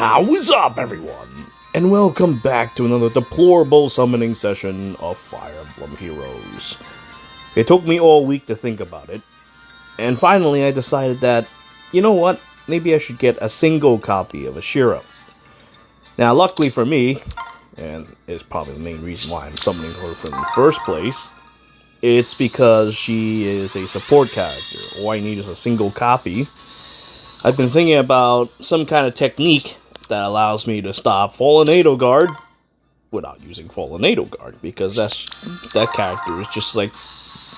How's up, everyone? And welcome back to another deplorable summoning session of Fire Emblem Heroes. It took me all week to think about it, and finally I decided that, you know what, maybe I should get a single copy of Ashera. Now, luckily for me, and it's probably the main reason why I'm summoning her from the first place, it's because she is a support character. All I need is a single copy. I've been thinking about some kind of technique that allows me to stop Fallen Edelgard without using Fallen Edelgard, because that character is just like,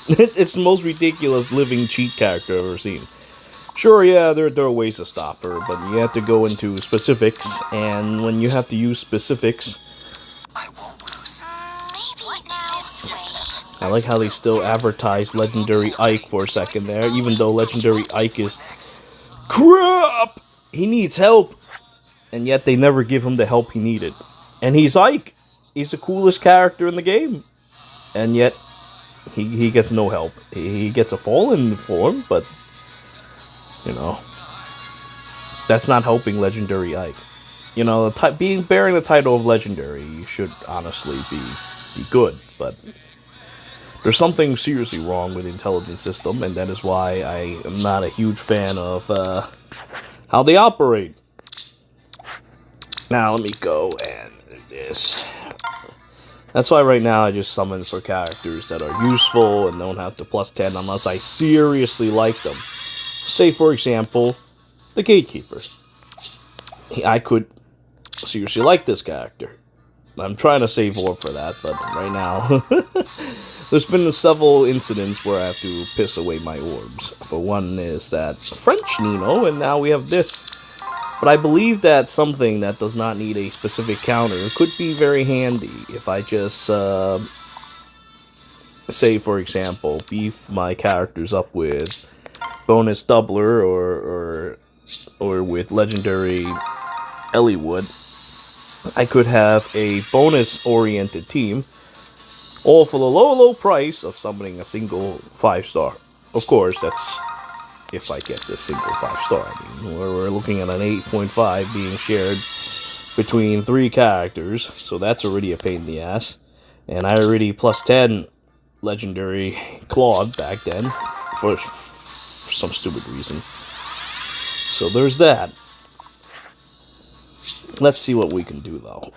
it's the most ridiculous living cheat character I've ever seen. Sure, yeah, there are ways to stop her, but you have to go into specifics, and when you have to use specifics, I won't lose. I like how they still advertise Legendary Ike for a second there, even though Legendary Ike is crap! He needs help, and yet they never give him the help he needed. And he's Ike! He's the coolest character in the game. And yet, he gets no help. He gets a fallen form, but, you know, that's not helping Legendary Ike. You know, bearing the title of Legendary should honestly be good, but there's something seriously wrong with the intelligence system, and that is why I am not a huge fan of how they operate. Now, let me go and do this. That's why right now I just summon for characters that are useful and don't have to plus 10 unless I seriously like them. Say, for example, the Gatekeeper. I could seriously like this character. I'm trying to save orb for that, but right now there's been several incidents where I have to piss away my orbs. For one is that French Nino, and now we have this. But I believe that something that does not need a specific counter could be very handy if I just, say, for example, beef my characters up with bonus doubler or with Legendary Eliwood. I could have a bonus-oriented team, all for the low price of summoning a single 5-star. Of course, that's if I get this single 5-star. I mean, we're looking at an 8.5 being shared between 3 characters, so that's already a pain in the ass. And I already plus 10 Legendary Claude back then, for some stupid reason. So there's that. Let's see what we can do, though.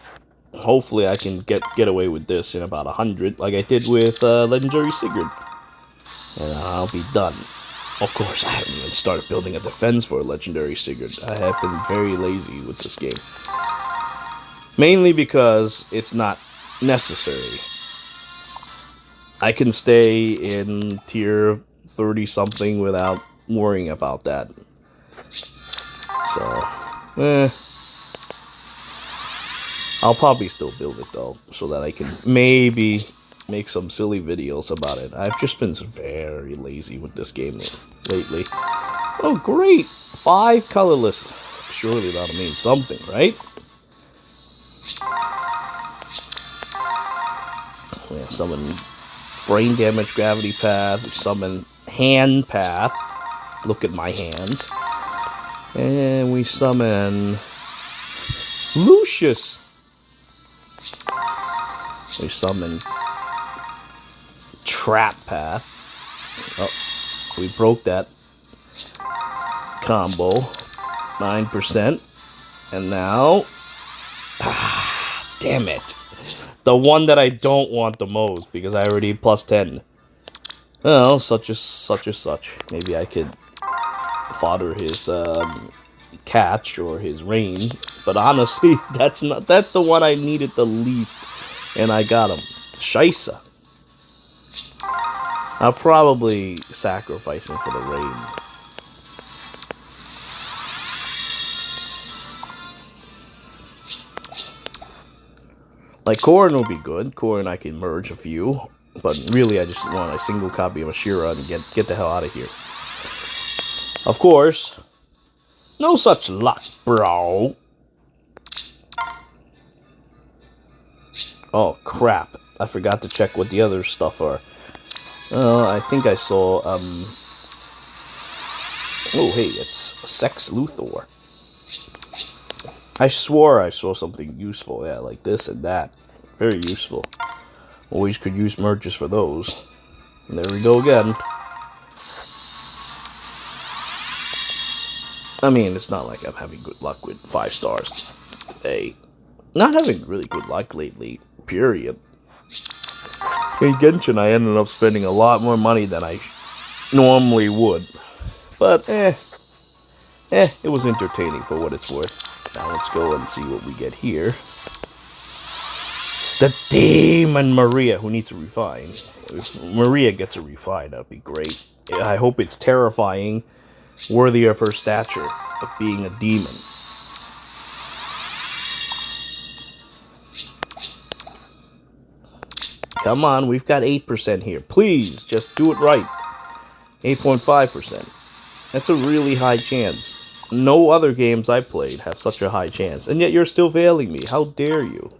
Hopefully I can get away with this in about 100, like I did with Legendary Sigurd. And I'll be done. Of course, I haven't even started building a defense for Legendary Sigurd. I have been very lazy with this game. Mainly because it's not necessary. I can stay in tier 30-something without worrying about that. So, I'll probably still build it, though, so that I can maybe make some silly videos about it. I've just been very lazy with this game lately. Oh, great! 5 colorless. Surely that'll mean something, right? Yeah, summon Brain Damage Gravity Path. Summon Hand Path. Look at my hands. And we summon Lucius. We summon Trap Path. Oh, we broke that combo. 9%. And now, damn it. The one that I don't want the most, because I already plus 10. Well, such as such. Maybe I could fodder his catch or his rain. But honestly, that's the one I needed the least. And I got him. Scheisse. I'll probably sacrifice him for the rain. Like, Corrin will be good. Corrin I can merge a few. But really, I just want a single copy of Ashera and get the hell out of here. Of course, no such luck, bro. Oh, crap. I forgot to check what the other stuff are. I think I saw, Oh, hey, it's Sex Luthor. I swore I saw something useful. Yeah, like this and that. Very useful. Always could use merges for those. And there we go again. I mean, it's not like I'm having good luck with 5 stars today. Not having really good luck lately, period. In Genshin, I ended up spending a lot more money than I normally would. But, it was entertaining for what it's worth. Now let's go and see what we get here. The Demon Maria, who needs a refine. If Maria gets a refine, that'd be great. I hope it's terrifying, worthy of her stature of being a demon. Come on, we've got 8% here. Please, just do it right. 8.5%. That's a really high chance. No other games I played have such a high chance, and yet you're still failing me. How dare you?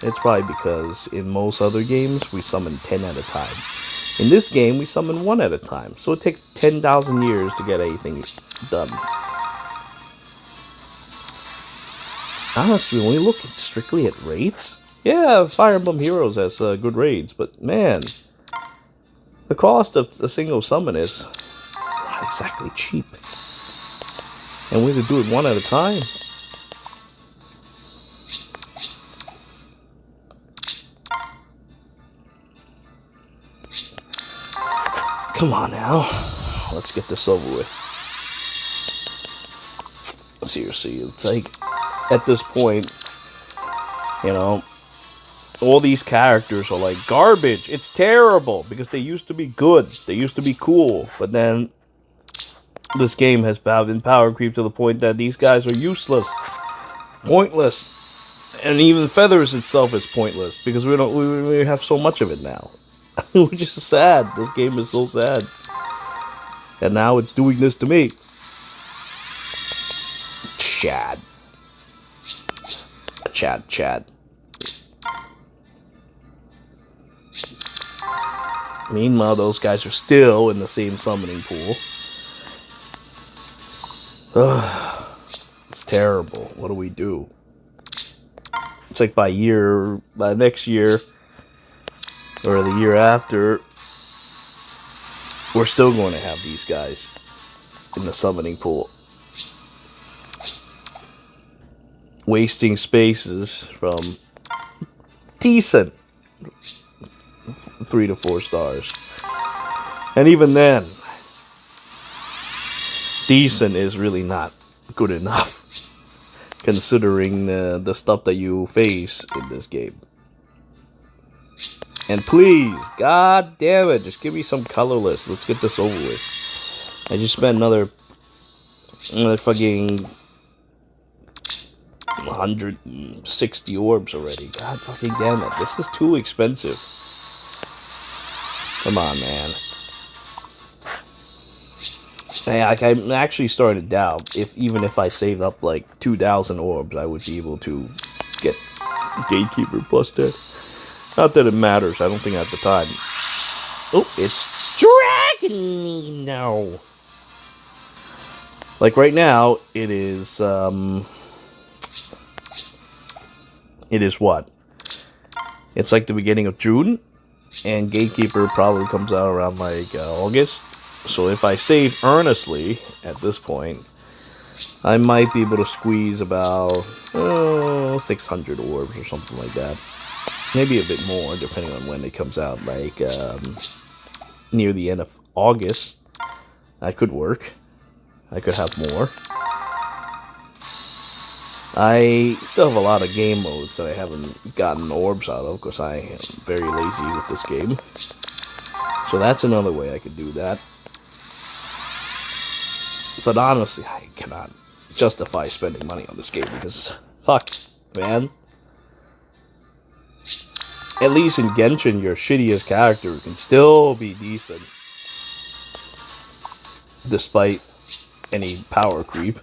It's probably because in most other games, we summon 10 at a time. In this game, we summon 1 at a time, so it takes 10,000 years to get anything done. Honestly, when we look strictly at raids, yeah, Fire Emblem Heroes has good raids, but man, the cost of a single summon is not exactly cheap. And we have to do it 1 at a time. Come on now, let's get this over with. Seriously, it's like, at this point, you know, all these characters are like garbage. It's terrible, because they used to be good, they used to be cool, but then this game has been power creep to the point that these guys are useless, pointless, and even Feathers itself is pointless, because we have so much of it now. Which is sad. This game is so sad. And now it's doing this to me. Chad. Meanwhile, those guys are still in the same summoning pool. Ugh, it's terrible. What do we do? It's like by next year, or the year after, we're still going to have these guys in the summoning pool. Wasting spaces from decent 3 to 4 stars. And even then, decent is really not good enough, considering the stuff that you face in this game. And please, god damn it, just give me some colorless. Let's get this over with. I just spent another fucking 160 orbs already. God fucking damn it. This is too expensive. Come on, man. Hey, I'm actually starting to doubt even if I saved up like 2,000 orbs, I would be able to get Gatekeeper plus 10. Not that it matters, I don't think at the time. Oh, it's dragging me now. Like right now, it is what? It's like the beginning of June, and Gatekeeper probably comes out around like August. So if I save earnestly at this point, I might be able to squeeze about 600 orbs or something like that. Maybe a bit more, depending on when it comes out, like near the end of August. That could work. I could have more. I still have a lot of game modes that I haven't gotten orbs out of, because I am very lazy with this game. So that's another way I could do that. But honestly, I cannot justify spending money on this game, because, fuck, man. At least in Genshin, your shittiest character can still be decent, despite any power creep.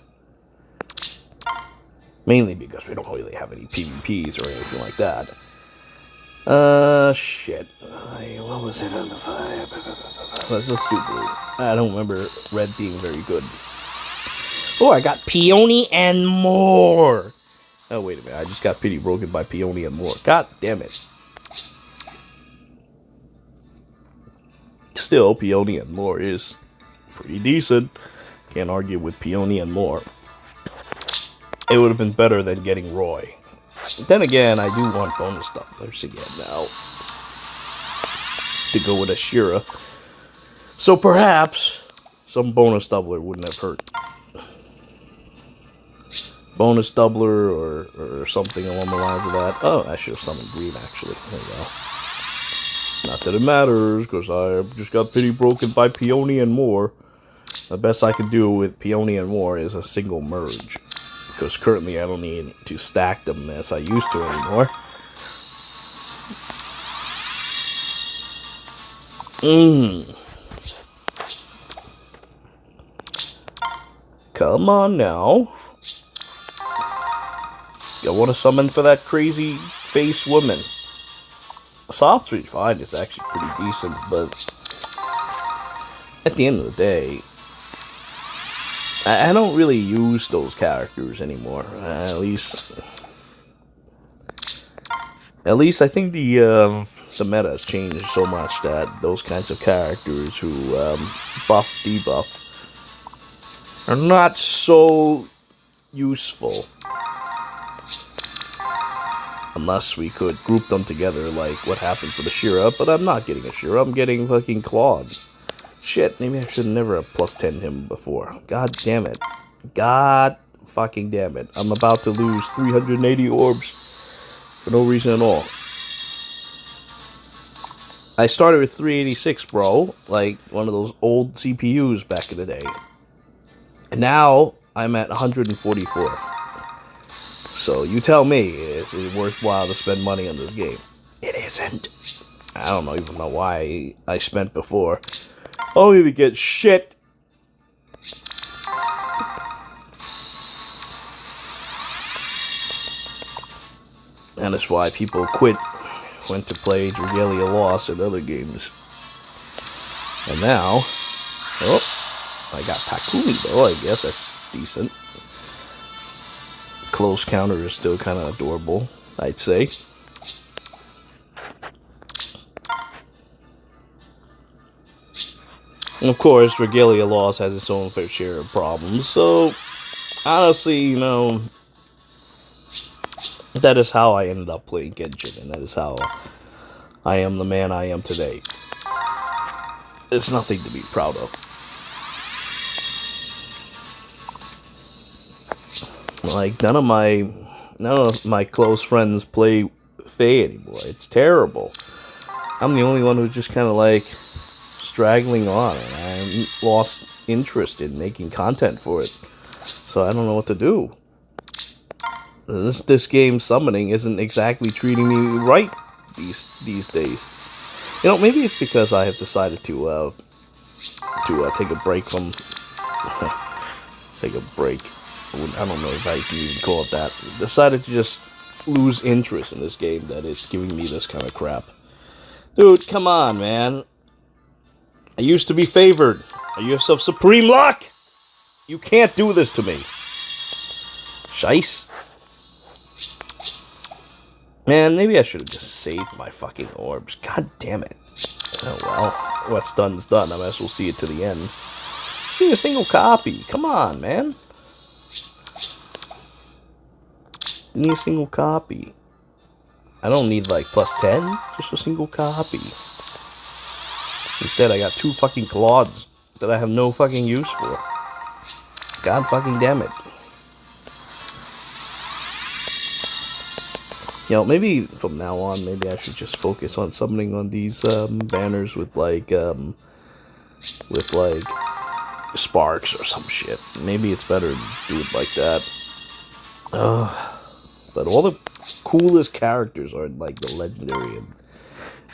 Mainly because we don't really have any PvPs or anything like that. Shit. What was it on the fire? Let's do blue. I don't remember red being very good. Oh, I got Peony and more. Oh, wait a minute. I just got pity broken by Peony and more. God damn it. Still, Peony and more is pretty decent. Can't argue with Peony and more. It would have been better than getting Roy. Then again, I do want bonus doublers again now. To go with Ashera. So perhaps some bonus doubler wouldn't have hurt. Bonus doubler or something along the lines of that. Oh, I should have summoned green actually. There you go. Not that it matters, because I just got pity broken by Peony and more. The best I can do with Peony and more is a single merge. Because currently I don't need to stack them as I used to anymore. Come on now. I want to summon for that crazy face woman. Soft 3-5 is actually pretty decent, but at the end of the day, I don't really use those characters anymore. At least I think the meta has changed so much that those kinds of characters who buff, debuff are not so useful. Unless we could group them together like what happens with Ashera, but I'm not getting Ashera, I'm getting fucking Claude. Shit, maybe I should never have plus 10 him before. God damn it. God fucking damn it. I'm about to lose 380 orbs for no reason at all. I started with 386, bro. Like one of those old CPUs back in the day. And now I'm at 144. So you tell me, is it worthwhile to spend money on this game? It isn't. I don't even know why I spent before. Only to get shit. And that's why people went to play Dragalia Lost and other games. And now, oh, I got Takumi though, I guess that's decent. Close counter is still kind of adorable, I'd say. And of course, Dragalia Lost has its own fair share of problems, so honestly, you know, that is how I ended up playing Genshin, and that is how I am the man I am today. It's nothing to be proud of. Like, none of my close friends play Faye anymore. It's terrible. I'm the only one who's just kind of like straggling on, and I lost interest in making content for it. So I don't know what to do. This game summoning isn't exactly treating me right these days. You know, maybe it's because I have decided to take a break from take a break. I don't know if I can even call it that. Decided to just lose interest in this game that it's giving me this kind of crap. Dude, come on, man. I used to be favored. Are you yourself supreme luck? You can't do this to me. Shice. Man, maybe I should have just saved my fucking orbs. God damn it. Oh well. What's done's done. I might as well see it to the end. See a single copy. Come on, man. I need a single copy. I don't need like plus 10. Just a single copy. Instead, I got 2 fucking Claudes that I have no fucking use for. God fucking damn it. You know, maybe from now on, maybe I should just focus on summoning on these banners with like sparks or some shit. Maybe it's better to do it like that. But all the coolest characters are like the legendary and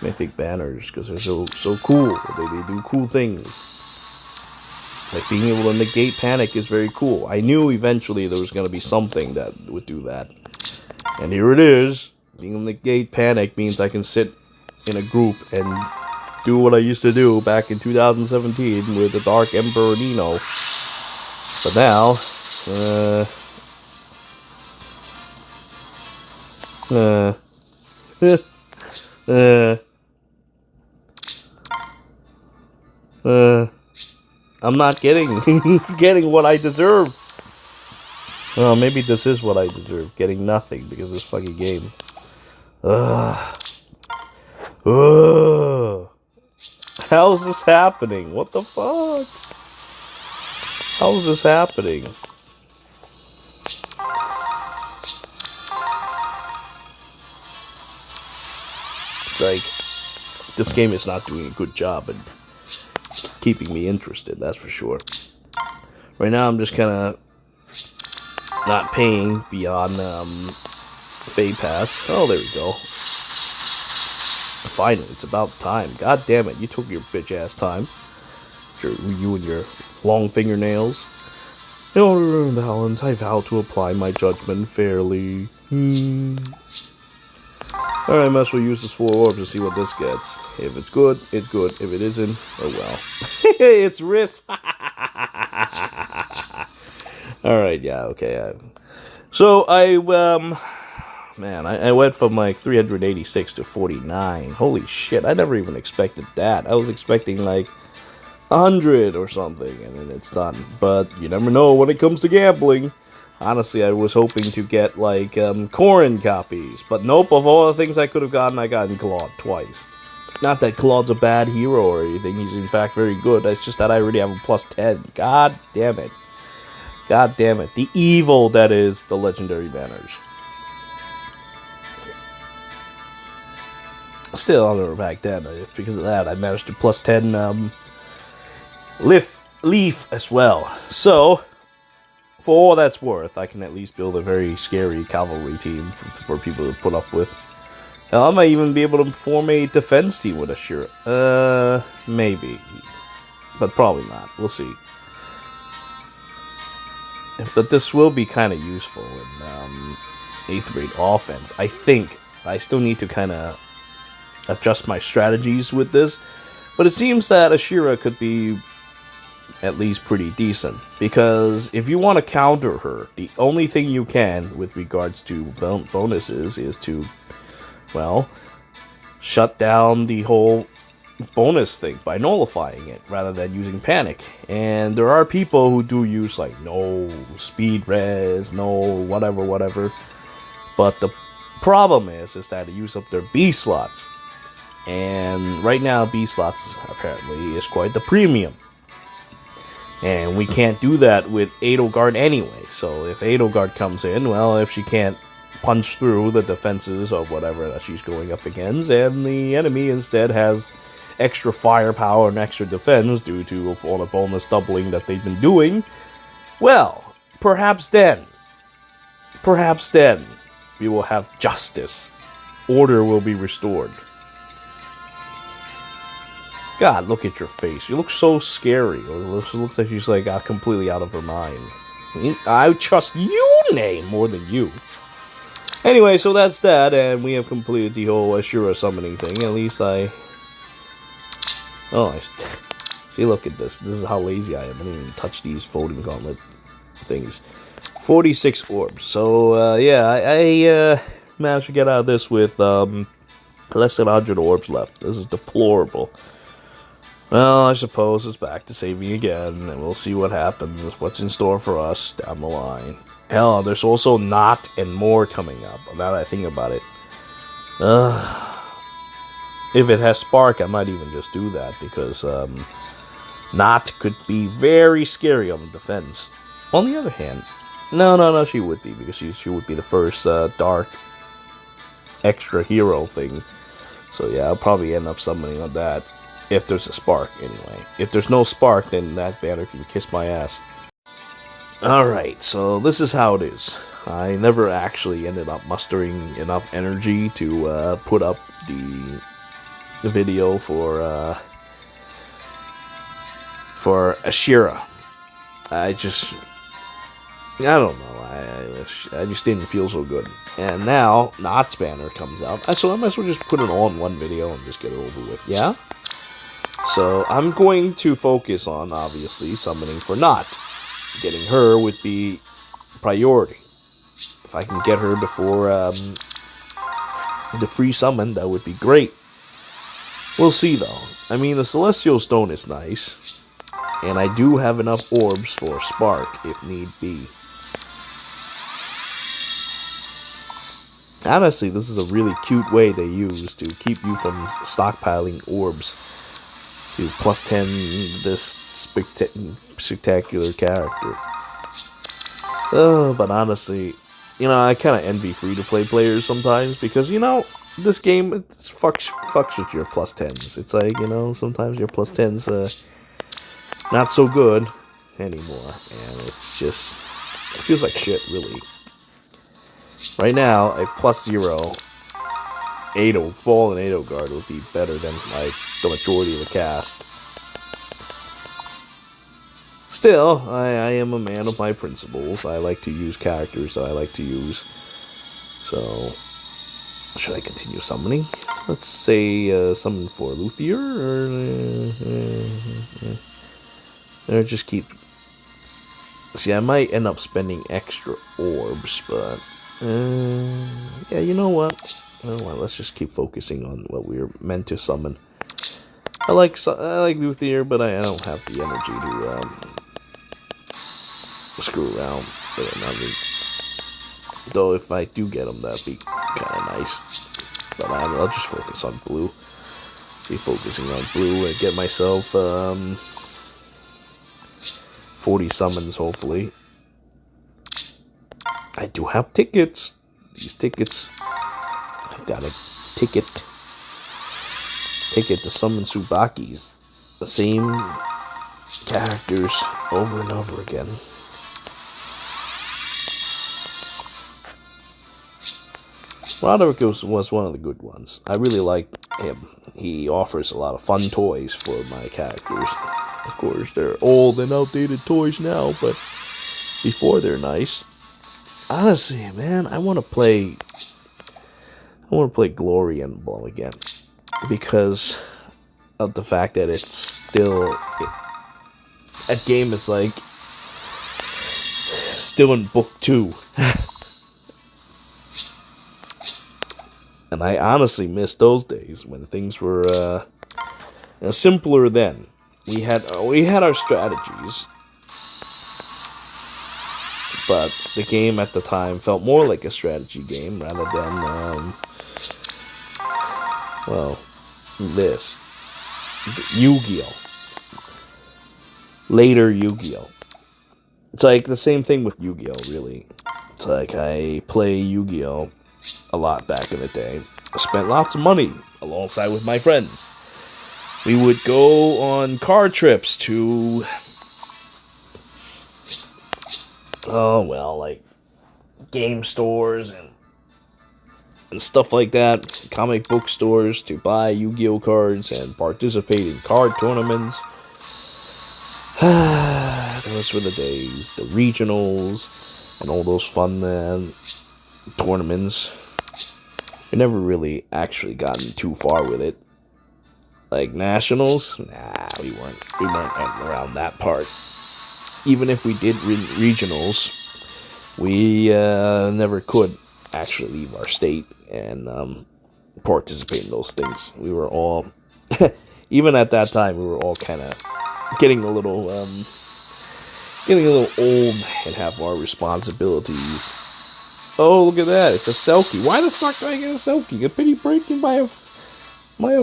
mythic banners because they're so cool. They do cool things. Like being able to negate panic is very cool. I knew eventually there was going to be something that would do that. And here it is. Being able to negate panic means I can sit in a group and do what I used to do back in 2017 with the Dark Emperor Nino. But now, I'm not getting what I deserve. Well, maybe this is what I deserve. Getting nothing because of this fucking game. Ugh. How's this happening? What the fuck? How's this happening? It's like, this game is not doing a good job at keeping me interested, that's for sure. Right now I'm just kind of not paying beyond Fay Pass. Oh, there we go. Finally, it's about time. God damn it, you took your bitch ass time. You and your long fingernails. In order to balance, I vow to apply my judgment fairly. Alright, might as well use this 4 orbs to see what this gets. If it's good, it's good. If it isn't, oh well. It's risk. Alright, yeah, okay. So, man, I went from like 386 to 49. Holy shit, I never even expected that. I was expecting like 100 or something, and then it's done. But you never know when it comes to gambling. Honestly, I was hoping to get like Corrin copies, but nope, of all the things I could have gotten, I got Claude twice. Not that Claude's a bad hero or anything, he's in fact very good. It's just that I already have a plus 10. God damn it. God damn it. The evil that is the legendary banners. Still, I remember back then, it's because of that I managed to plus 10 Leaf as well. So, for all that's worth, I can at least build a very scary cavalry team for people to put up with. Hell, I might even be able to form a defense team with Ashera. Maybe. But probably not. We'll see. But this will be kind of useful in 8th grade offense. I think I still need to kind of adjust my strategies with this. But it seems that Ashera could be at least pretty decent, because if you want to counter her, the only thing you can with regards to bonuses is to, well, shut down the whole bonus thing by nullifying it rather than using panic. And there are people who do use like no speed res, no whatever, but the problem is that they use up their B slots, and right now B slots apparently is quite the premium. And we can't do that with Edelgard anyway. So if Edelgard comes in, well, if she can't punch through the defenses or whatever that she's going up against, and the enemy instead has extra firepower and extra defense due to all the bonus doubling that they've been doing, well, perhaps then, we will have justice. Order will be restored. God, look at your face. You look so scary. It looks like she's like completely out of her mind. I trust you, Nay, more than you. Anyway, so that's that, and we have completed the whole Ashera summoning thing. At least I... Oh, see, look at this. This is how lazy I am. I didn't even touch these folding gauntlet things. 46 orbs. So, yeah, I managed to get out of this with less than 100 orbs left. This is deplorable. Well, I suppose it's back to saving again, and we'll see what happens, what's in store for us down the line. Hell, there's also Nott and more coming up, now that I think about it. If it has Spark, I might even just do that, because Nott could be very scary on the defense. On the other hand, no, she would be, because she would be the first Dark extra hero thing. So yeah, I'll probably end up summoning on that. If there's a Spark, anyway. If there's no Spark, then that banner can kiss my ass. Alright, so this is how it is. I never actually ended up mustering enough energy to put up the video for Ashera. I don't know. I just didn't feel so good. And now, Nott's banner comes out. So I might as well just put it all in one video and just get it over with. Yeah? So I'm going to focus on, obviously, summoning for Nott. Getting her would be priority. If I can get her before the free summon, that would be great. We'll see, though. I mean, the Celestial Stone is nice. And I do have enough orbs for Spark, if need be. Honestly, this is a really cute way they use to keep you from stockpiling orbs to plus 10 this spectacular character. But honestly, you know, I kind of envy free-to-play players sometimes because, you know, this game it fucks with your plus 10s. It's like, you know, sometimes your plus 10s not so good anymore, and it's just, it feels like shit, really. Right now, a plus 0 Fallen Ado Guard would be better than, like, the majority of the cast. Still, I am a man of my principles. I like to use characters that I like to use. So, should I continue summoning? Let's say summon for Luthier, or just keep... See, I might end up spending extra orbs, but... yeah, you know what? Well, let's just keep focusing on what we're meant to summon. I like Luthier, but I don't have the energy to screw around with another. Though if I do get him, that'd be kind of nice. But I'll just focus on blue. See, focusing on blue and get myself 40 summons, hopefully. I do have tickets. These tickets. I've got a ticket to summon Tsubakis. The same characters over and over again. Roderick was one of the good ones. I really like him. He offers a lot of fun toys for my characters. Of course, they're old and outdated toys now, but before they're nice. Honestly, man, I want to play Glory Emblem again because of the fact that it's still that game is like still in book 2. And I honestly miss those days when things were simpler then. We had our strategies, but the game at the time felt more like a strategy game rather than this Yu-Gi-Oh. Later Yu-Gi-Oh. It's like the same thing with Yu-Gi-Oh, really. It's like I play Yu-Gi-Oh a lot back in the day. I spent lots of money alongside with my friends. We would go on car trips to like game stores and stuff like that, comic book stores to buy Yu-Gi-Oh cards and participate in card tournaments. Those were the days, the regionals and all those fun tournaments. We never really actually gotten too far with it. Like nationals, nah, we weren't around that part. Even if we did regionals, we never could actually leave our state and participate in those things. We were all, even at that time, we were all kind of getting a little old and have our responsibilities. Oh, look at that! It's a Selkie. Why the fuck do I get a Selkie? A pity breaking by a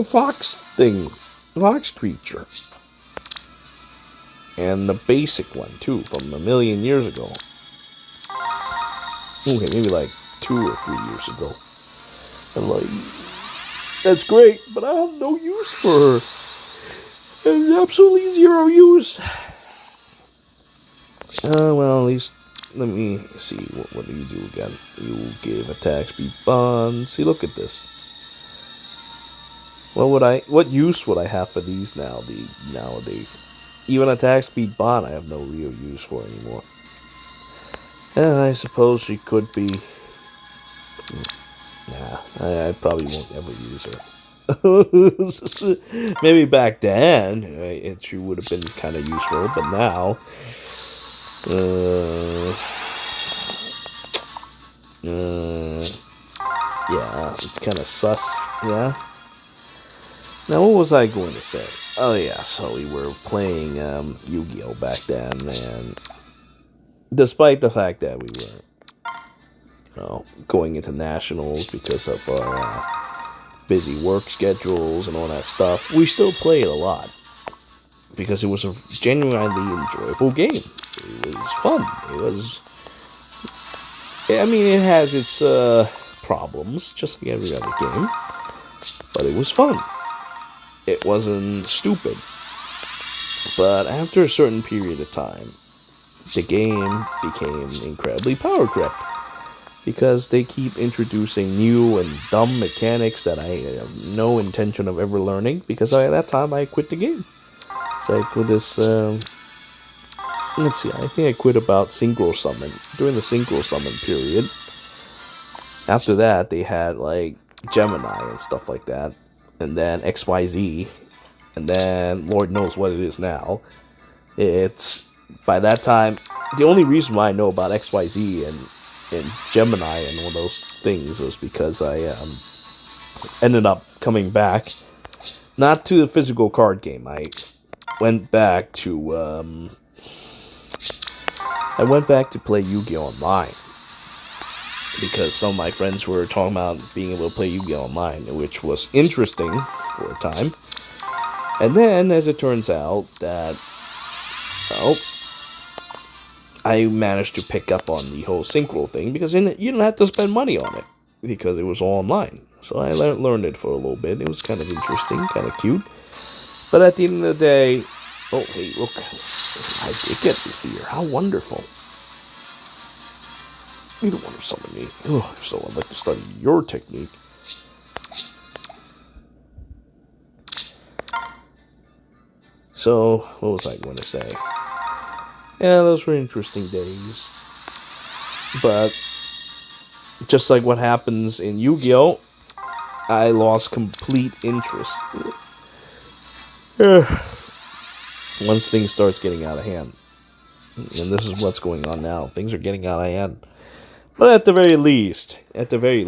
fox thing, fox creature, and the basic one too from a million years ago. Okay, maybe like 2 or 3 years ago. I'm like, that's great, but I have no use for her. There's absolutely zero use. Well, at least, let me see, what do you do again? You give attack speed bond. See, look at this. What use would I have for these nowadays? Even attack speed bond I have no real use for anymore. And I suppose she could be... Nah, I probably won't ever use her. Maybe back then, she would have been kind of useful, but now... Yeah, it's kind of sus, yeah. Now, what was I going to say? Oh, yeah, so we were playing Yu-Gi-Oh! Back then, and despite the fact that we were, going into nationals because of our busy work schedules and all that stuff, we still played a lot because it was a genuinely enjoyable game. It was fun. It was, I mean, it has its problems, just like every other game, but it was fun. It wasn't stupid. But after a certain period of time, the game became incredibly power-crept because they keep introducing new and dumb mechanics that I have no intention of ever learning, because at that time I quit the game. So I quit this, let's see, I think I quit about Synchro Summon, during the Synchro Summon period. After that, they had, like, Gemini and stuff like that, and then XYZ, and then Lord knows what it is now. It's, by that time, the only reason why I know about XYZ and Gemini and all those things was because I ended up coming back, not to the physical card game. I went back to play Yu-Gi-Oh! Online, because some of my friends were talking about being able to play Yu-Gi-Oh! Online, which was interesting for a time. And then, as it turns out, that, well, I managed to pick up on the whole synchro thing, because you didn't have to spend money on it, because it was all online. So I learned it for a little bit. It was kind of interesting, kind of cute. But at the end of the day, oh, hey, look, I did get this here. How wonderful. You don't want to summon me. Oh, so I'd like to study your technique. So, what was I going to say? Yeah, those were interesting days. But, just like what happens in Yu-Gi-Oh!, I lost complete interest. Once things starts getting out of hand. And this is what's going on now. Things are getting out of hand. But at the very least, at the very,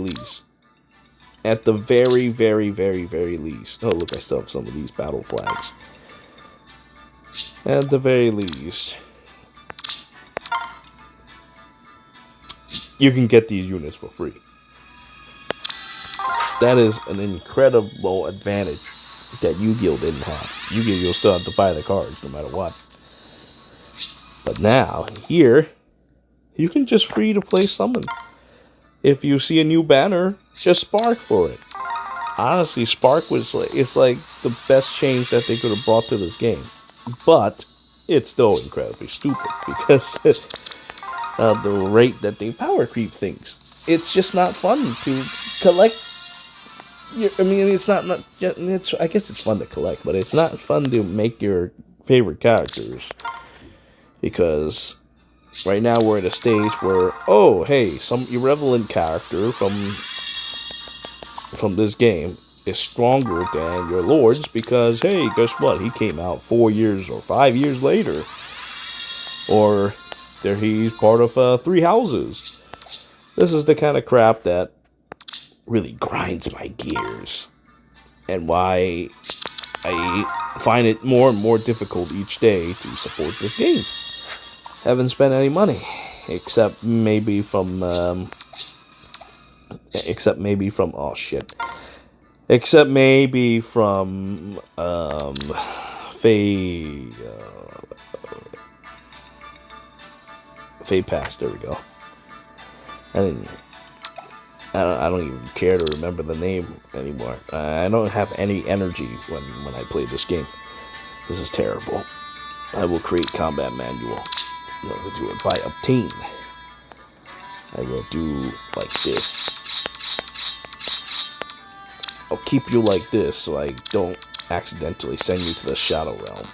very, very least. Oh, look, I still have some of these battle flags. At the very least, you can get these units for free. That is an incredible advantage that Yu-Gi-Oh! Didn't have. Yu-Gi-Oh! You'll still have to buy the cards no matter what. But now, here, you can just free to play summon. If you see a new banner, just Spark for it. Honestly, Spark was it's like the best change that they could have brought to this game. But it's still incredibly stupid, because the rate that they power creep things. It's just not fun to collect. I mean, it's not. I guess it's fun to collect, but it's not fun to make your favorite characters, because right now we're at a stage where, oh, hey, some irrelevant character from this game is stronger than your lords, because, hey, guess what? He came out 4 years or 5 years later, or he's part of 3 houses. This is the kind of crap that really grinds my gears, and why I find it more and more difficult each day to support this game. Haven't spent any money, except maybe from oh shit, except maybe from Fey Pass. There we go. I don't even care to remember the name anymore. I don't have any energy when I play this game. This is terrible. I will create combat manual. I will do it by obtain. I will do like this. I'll keep you like this so I don't accidentally send you to the Shadow Realm.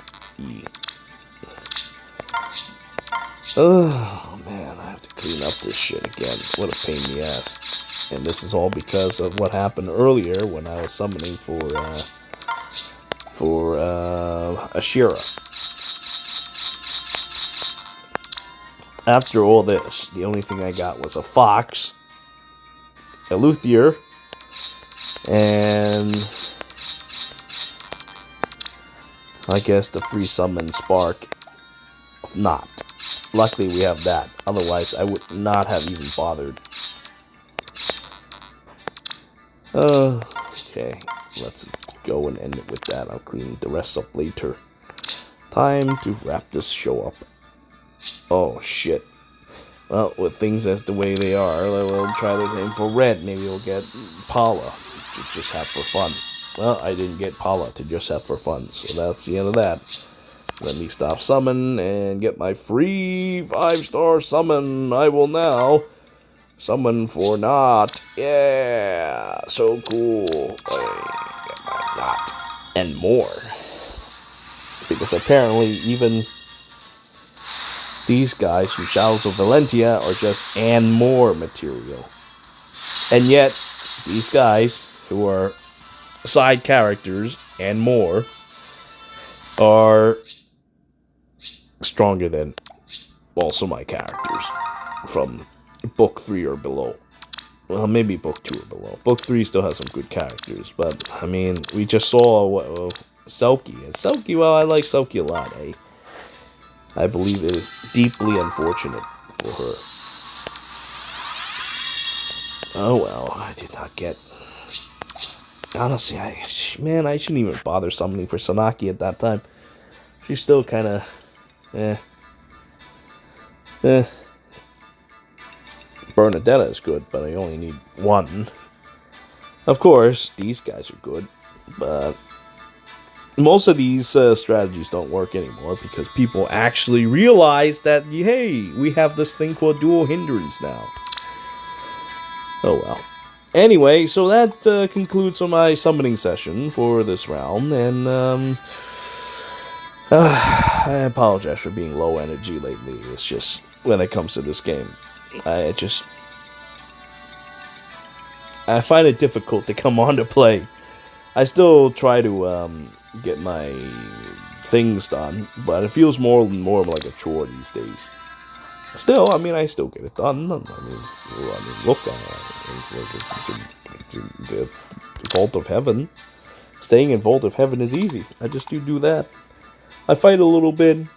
Oh man, I have to clean up this shit again. What a pain in the ass. And this is all because of what happened earlier when I was summoning for Ashera. After all this, the only thing I got was a fox Eluthier, and I guess the free summon Spark of Nott. Luckily we have that, otherwise I would not have even bothered. Okay, let's go and end it with that. I'll clean the rest up later. Time to wrap this show up. Oh shit. Well, with things as the way they are, we'll try to aim for red. Maybe we'll get Paula to just have for fun. Well, I didn't get Paula to just have for fun, so that's the end of that. Let me stop summon and get my free 5-star summon. I will now summon for Nott. Yeah, so cool. I get my Nott and more. Because apparently even these guys from Shadows of Valentia are just and more material. And yet, these guys, who are side characters and more, are stronger than also my characters from book 3 or below. Well, maybe book 2 or below. Book 3 still has some good characters, but, I mean, we just saw Selkie. And Selkie, well, I like Selkie a lot, eh? I believe it is deeply unfortunate for her. Oh well, I did not get... Honestly, I shouldn't even bother summoning for Sanaki at that time. She's still kind of... Bernadetta is good, but I only need one. Of course, these guys are good, but... most of these strategies don't work anymore because people actually realize that, hey, we have this thing called dual hindrance now. Oh well. Anyway, so that concludes my summoning session for this round, and I apologize for being low energy lately. It's just, when it comes to this game, I find it difficult to come on to play. I still try to get my things done, but it feels more and more like a chore these days. Still, I mean, I still get it done. I mean look, it's the Vault of Heaven. Staying in Vault of Heaven is easy. I just do that. I fight a little bit.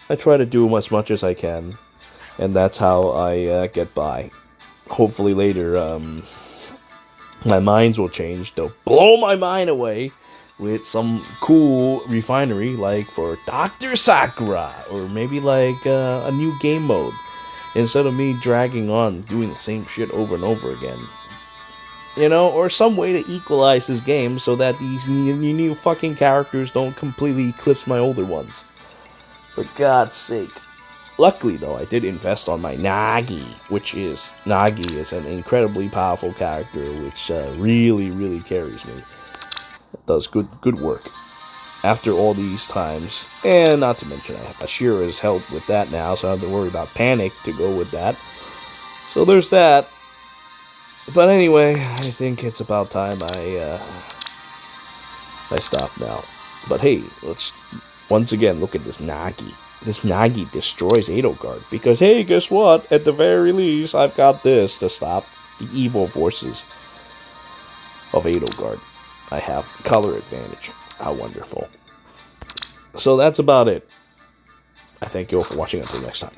I try to do as much as I can, and that's how I get by. Hopefully later, my minds will change. They'll blow my mind away with some cool refinery, like for Dr. Sakura, or maybe like a new game mode, instead of me dragging on doing the same shit over and over again. You know, or some way to equalize this game so that these new fucking characters don't completely eclipse my older ones. For God's sake. Luckily, though, I did invest on my Nagi, Nagi is an incredibly powerful character, which really carries me. It does good work after all these times, and not to mention I have Ashera's help with that now, so I don't have to worry about Panic to go with that. So there's that. But anyway, I think it's about time I stop now. But hey, let's once again look at this Nagi. This Nagi destroys Edelgard, because hey, guess what? At the very least, I've got this to stop the evil forces of Edelgard. I have color advantage. How wonderful. So that's about it. I thank you all for watching. Until next time.